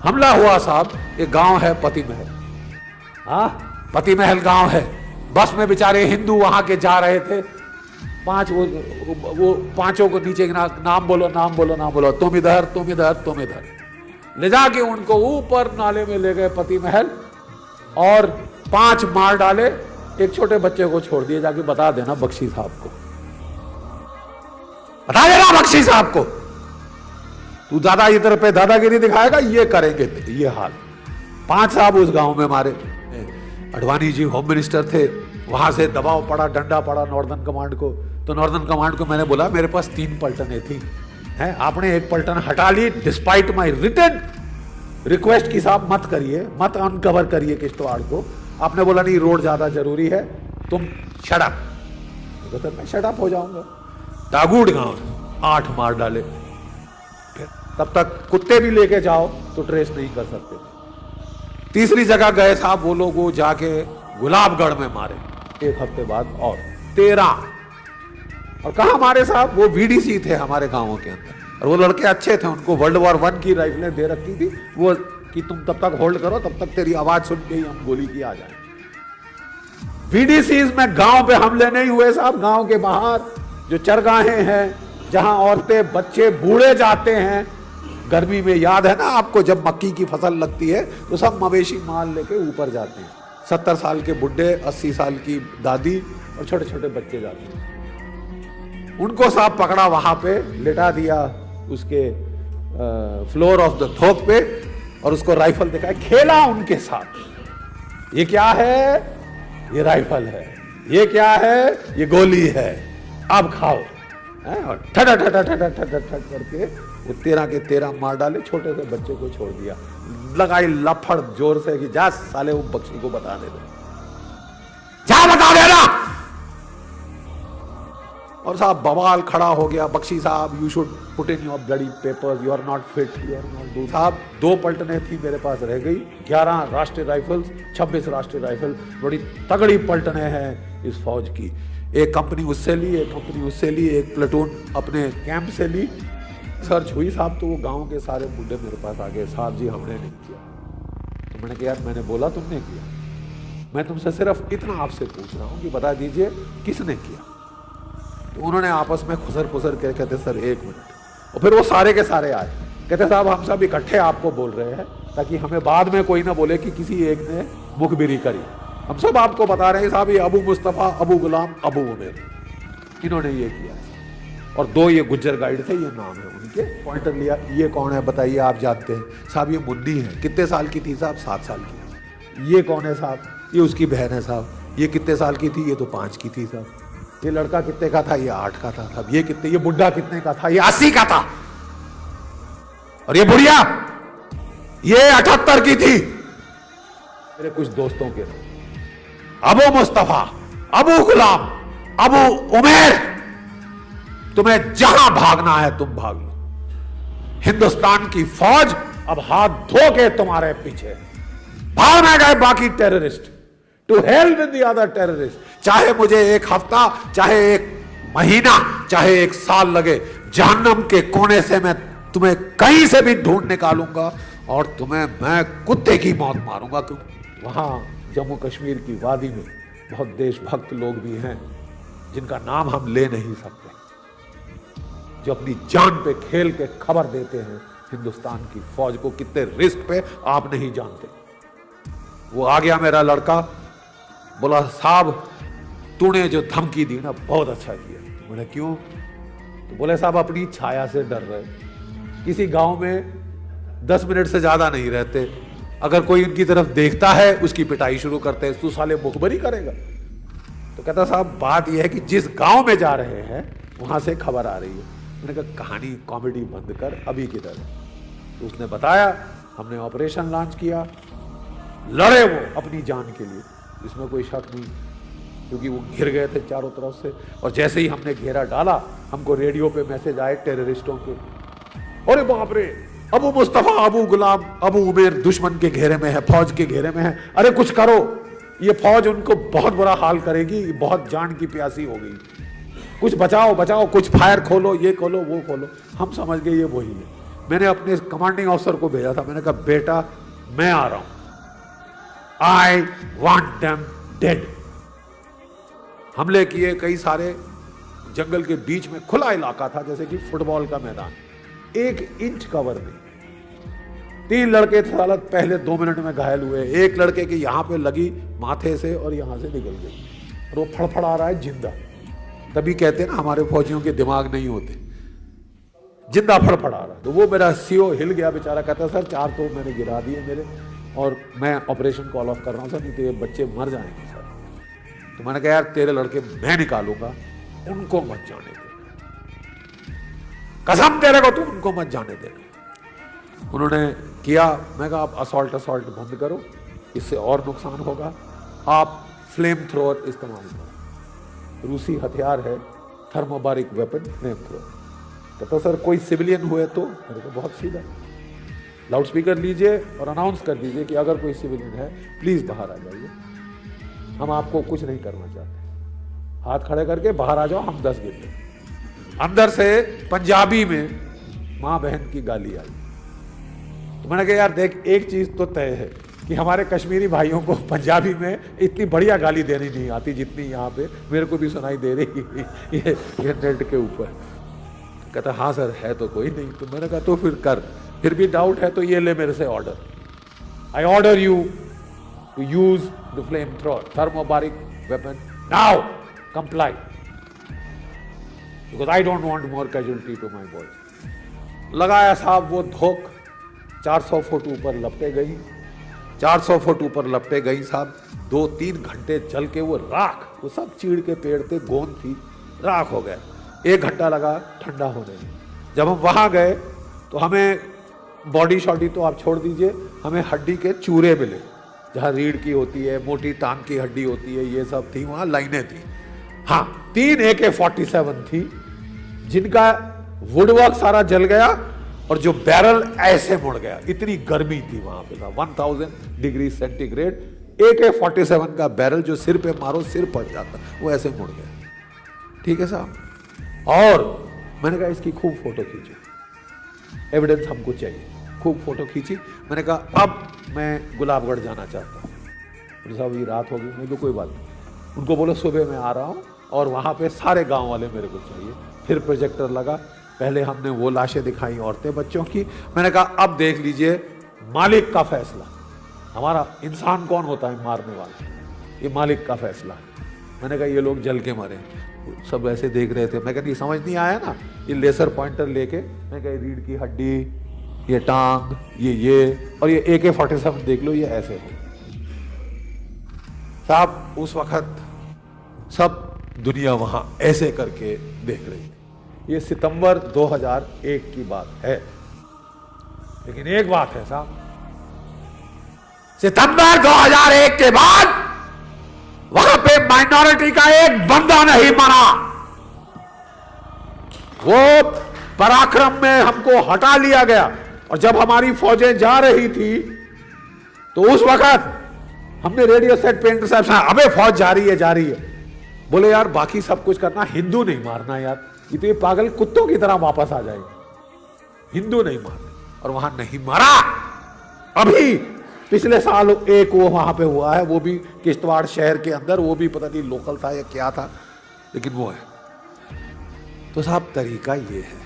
हमला हुआ साहब, एक गांव है पति महल, हाँ पति महल गांव है। बस में बेचारे हिंदू वहां के जा रहे थे, वो पांचों को नीचे नाम बोलो नाम बोलो नाम बोलो, तुम इधर तुम इधर तुम इधर, ले जाके उनको ऊपर नाले में ले गए पति महल और 5 मार डाले। एक छोटे बच्चे को छोड़ दिए, जाके बता देना बख्शी साहब को, बता देना बख्शी साहब को, तू दादा इधर पे दादागिरी दिखाएगा, ये करेंगे ये हाल। 5 साहब उस गांव में मारे। अडवाणी जी होम मिनिस्टर थे, वहां से दबाव पड़ा, डंडा पड़ा नॉर्दर्न कमांड को। तो नॉर्दर्न कमांड को मैंने बोला मेरे पास 3 पलटनें थी, हैं आपने एक पलटन हटा ली डिस्पाइट माय रिटन रिक्वेस्ट की, साहब मत करिए, मत अनकवर करिए किश्तवाड़ को। आपने बोला नहीं रोड ज्यादा जरूरी है, तुम शट अप। तो मैं शट अप हो जाऊंगा। दागूड़ गांव 8 मार डाले। फिर तब तक कुत्ते भी लेके जाओ तो ट्रेस नहीं कर सकते। तीसरी जगह गए साहब वो लोग, वो जाके गुलाबगढ़ में मारे। एक हफ्ते बाद और 13। और कहां मारे साहब, वो वीडीसी थे हमारे गांवों के अंदर, और वो लड़के अच्छे थे, उनको वर्ल्ड वॉर 1 की राइफलें दे रखी थी, वो कि तुम तब तक होल्ड करो, तब तक तेरी आवाज सुन के ही हम गोली की आ जाए। वीडीसीज में गांव पे हमले नहीं हुए साहब। गांव के बाहर जो चरगाहें हैं, जहां औरतें बच्चे बूढ़े जाते हैं, गर्मी में याद है ना आपको, जब मक्की की फसल लगती है तो सब मवेशी माल लेके ऊपर जाते हैं। 70 साल के बुढ़े, 80 साल की दादी और छोटे छोटे बच्चे जाते हैं। उनको साहब पकड़ा, वहां पे लिटा दिया उसके फ्लोर ऑफ द थोक पे, और उसको राइफल दिखाया, खेला उनके साथ। ये क्या है? ये राइफल है। ये क्या है? ये गोली है, अब खाओ। और ठटा ठटा ठटा ठटा ठट करके वो 13 के 13 मार डाले। छोटे से बच्चे को छोड़ दिया। लगाई लफड़ जोर से कि जा साले वो बख्शी को बता दे, जा बता देना। और साहब बवाल खड़ा हो गया, Bakshi sahab you should put in your bloody papers, you are not fit, you are not do. Sahab 2 पलटनें थी मेरे पास रह गई, 11 राष्ट्रीय राइफल्स, 26 राष्ट्रीय राइफल, बड़ी तगड़ी पलटनें हैं इस फौज की। एक कंपनी उससे ली, एक कंपनी उससे ली, एक प्लेटून अपने कैंप से ली। सर्च हुई साहब तो वो गांव के सारे बुढ़े मेरे पास आ गए, साहब जी हमने नहीं किया। तो मैंने कहा यार मैंने बोला तुमने किया, मैं तुमसे सिर्फ इतना आपसे पूछ रहा हूं कि बता दीजिए किसने किया। तो उन्होंने आपस में खुसर पुसर के कहते सर 1 मिनट। और फिर वो सारे के सारे आए, कहते साहब हम सब इकट्ठे आपको बोल रहे हैं ताकि हमें बाद में कोई ना बोले कि किसी एक ने मुखबिरी करी। हम सब आपको बता रहे हैं साहब, ये अबू मुस्तफा, अबू गुलाम, अबू उमेर, इन्होंने ये किया। और 2 ये गुज्जर गाइड थे, ये नाम है उनके। पॉइंटर लिया, ये कौन है बताइए, आप जानते हैं साहब? ये मुन्नी है। कितने साल की थी साहब? 7 साल की। ये कौन है साहब? ये उसकी बहन है साहब। ये कितने साल की थी? ये तो 5 की थी साहब। ये लड़का कितने का था? ये 8 का था साहब। ये कितने, ये बुढ़ा कितने का था? ये 80 का था। और ये बुढ़िया ये 78 की थी। मेरे कुछ दोस्तों के नाम, अबू मुस्तफा, अबू गुलाम, अबू उमेर, तुम्हें जहां भागना है तुम भाग लो। हिंदुस्तान की फौज अब हाथ धो के तुम्हारे पीछे। भागने गए बाकी terrorist, to hell with the other terrorist. चाहे मुझे 1 हफ्ता, चाहे 1 महीना, चाहे 1 साल लगे, जहन्नम के कोने से मैं तुम्हें कहीं से भी ढूंढ निकालूंगा और तुम्हें मैं कुत्ते की मौत मारूंगा। क्योंकि वहां जम्मू कश्मीर की वादी में बहुत देशभक्त लोग भी हैं जिनका नाम हम ले नहीं सकते, जो अपनी जान पे खेल के खबर देते हैं हिंदुस्तान की फौज को, कितने रिस्क पे आप नहीं जानते। वो आ गया मेरा लड़का, बोला साहब तूने जो धमकी दी ना बहुत अच्छा किया। बोले क्यों? तो बोले साहब अपनी छाया से डर रहे। किसी गांव में 10 मिनट से ज्यादा नहीं रहते, अगर कोई उनकी तरफ देखता है उसकी पिटाई शुरू करते हैं, तू साले मुखबरी करेगा। तो कहता साहब बात यह है कि जिस गांव में जा रहे हैं वहां से खबर आ रही है। मैंने कहा कहानी कॉमेडी बंद कर, अभी किधर है? तो उसने बताया हमने ऑपरेशन लॉन्च किया, लड़े वो अपनी जान के लिए, इसमें कोई शक नहीं, क्योंकि वो घिर गए थे चारों तरफ से। और जैसे ही हमने घेरा डाला, हमको रेडियो पे मैसेज आए टेररिस्टों के, अरे बाप रे अबू मुस्तफा, अबू गुलाम, अबू उमेर दुश्मन के घेरे में है, फौज के घेरे में है, अरे कुछ करो, ये फौज उनको बहुत बुरा हाल करेगी, बहुत जान की प्यासी हो गई, कुछ बचाओ बचाओ, कुछ फायर खोलो, ये खोलो वो खोलो। हम समझ गए ये वही है। मैंने अपने कमांडिंग ऑफिसर को भेजा था, मैंने कहा बेटा मैं आ रहा हूं, आई वांट देम डेड। हमले किए, कई सारे जंगल के बीच में खुला इलाका था जैसे कि फुटबॉल का मैदान, 1 इंच कवर नहीं। 3 लड़के हालत पहले 2 मिनट में घायल हुए, एक लड़के की यहां पे लगी माथे से और यहां से निकल गई और वो फड़फड़ा रहा है जिंदा। तभी कहते हैं ना हमारे फौजियों के दिमाग नहीं होते, जिंदा फड़फड़ा रहा। तो वो मेरा सीओ हिल गया बेचारा, कहता सर 4 तो मैंने गिरा दिए मेरे और मैं ऑपरेशन कॉल ऑफ कर रहा हूं सर, नहीं तो ये बच्चे मर जाएंगे सर। तो मैंने कहा यार तेरे लड़के मैं निकालूंगा, उनको मत जाने दे, कसम तेरे को तू उनको मत जाने दे। उन्होंने किया, मैं कहा आप असॉल्ट बंद करो, इससे और नुकसान होगा, आप फ्लेम थ्रोअर इस्तेमाल करो। रूसी हथियार है थर्मोबारिक वेपन, फ्लेम थ्रोअर। कहता सर कोई सिविलियन हुए तो? मेरे को बहुत सीधा, लाउड स्पीकर लीजिए और अनाउंस कर दीजिए कि अगर कोई सिविलियन है प्लीज बाहर आ जाइए, हम आपको कुछ नहीं करना चाहते, हाथ खड़े करके बाहर आ जाओ, हम 10 गिनते। अंदर से पंजाबी में मां बहन की गाली आई। तो मैंने कहा यार देख एक चीज तो तय है कि हमारे कश्मीरी भाइयों को पंजाबी में इतनी बढ़िया गाली देनी नहीं आती जितनी यहाँ पे मेरे को भी सुनाई दे रही ये नेट के ऊपर। कहता हाँ सर है तो कोई नहीं। तो मैंने कहा तो फिर कर, फिर भी डाउट है तो ये ले मेरे से order, I order you to use the flame thrower thermobaric weapon now, comply because I don't want more casualty to my boys. लगाया साहब वो धोख, 400 फुट ऊपर लपटे गई, 400 फुट ऊपर लपटे गई साहब। 2-3 घंटे चल के वो राख, वो सब चीड़ के पेड़ थे, गोंद थी, राख हो गया। 1 घंटा लगा ठंडा होने में। जब हम वहां गए तो हमें बॉडी शॉडी तो आप छोड़ दीजिए, हमें हड्डी के चूरे मिले, जहां रीढ़ की होती है, मोटी टांग की हड्डी होती है, ये सब थी, वहां लाइनें थी। हाँ 3 AK-47 थी जिनका वुडवर्क सारा जल गया और जो बैरल ऐसे मुड़ गया, इतनी गर्मी थी वहां पे, 1000 डिग्री सेंटीग्रेड। AK-47 का बैरल जो सिर पे मारो सिर पड़ जाता, वो ऐसे मुड़ गया। ठीक है साहब। और मैंने कहा इसकी खूब फोटो खींचो, एविडेंस हमको चाहिए। खूब फोटो खींची। मैंने कहा अब मैं गुलाबगढ़ जाना चाहता हूँ। बोले साहब ये रात हो गई। मैं तो कोई बात नहीं, उनको बोलो सुबह मैं आ रहा हूँ और वहाँ पे सारे गांव वाले मेरे को चाहिए। फिर प्रोजेक्टर लगा, पहले हमने वो लाशें दिखाई औरतें बच्चों की। मैंने कहा अब देख लीजिए मालिक का फैसला, हमारा इंसान कौन होता है मारने वाला, ये मालिक का फैसला है। मैंने कहा ये लोग जल के मरे। सब ऐसे देख रहे थे। मैं कहती समझ नहीं आया ना, ये लेसर पॉइंटर लेके, मैं कहा रीढ़ की हड्डी, ये टांग, ये और ये AK-47 देख लो, ये ऐसे हो। साहब उस वक्त सब दुनिया वहां ऐसे करके देख रही थी। ये सितंबर 2001 की बात है। लेकिन एक बात है साहब, सितंबर 2001 के बाद वहां पे माइनॉरिटी का एक बंदा नहीं मरा। वो पराक्रम में हमको हटा लिया गया। और जब हमारी फौजें जा रही थी तो उस वक्त हमने रेडियो सेट पेंटर साहब से, अबे फौज जा रही है। बोले यार बाकी सब कुछ करना, हिंदू नहीं मारना यार, ये तो ये पागल कुत्तों की तरह वापस आ जाएंगे, हिंदू नहीं मारना। और वहां नहीं मारा। अभी पिछले साल एक वो वहां पे हुआ है, वो भी किश्तवाड़ शहर के अंदर, वो भी पता नहीं लोकल था या क्या था, लेकिन वो है। तो साहब तरीका ये है।